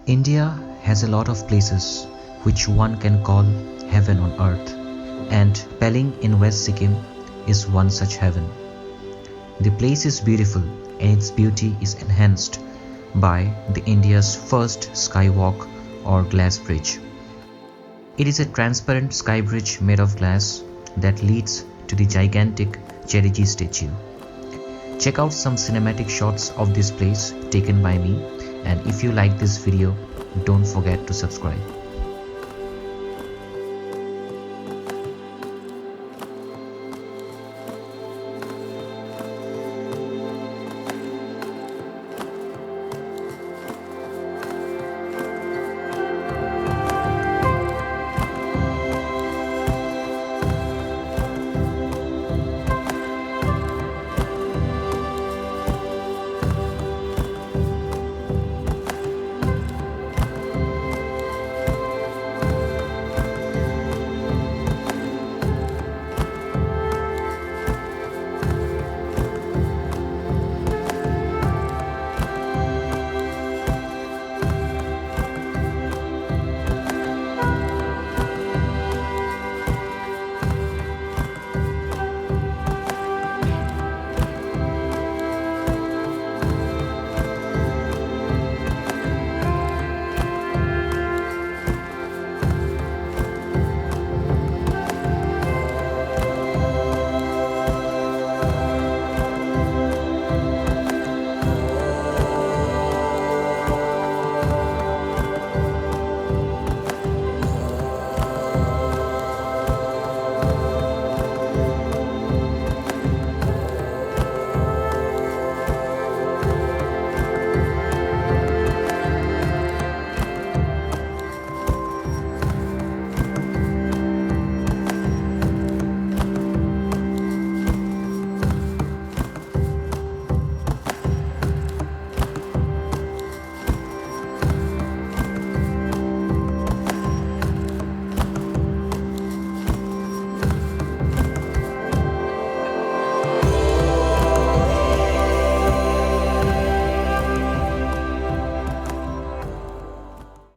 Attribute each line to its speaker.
Speaker 1: India has a lot of places which one can call heaven on earth, and Pelling in West Sikkim is one such heaven. The place is beautiful and its beauty is enhanced by the India's first skywalk or glass bridge. It is a transparent sky bridge made of glass that leads to the gigantic Cheriji statue. Check out some cinematic shots of this place taken by me, and if you like this video, don't forget to subscribe.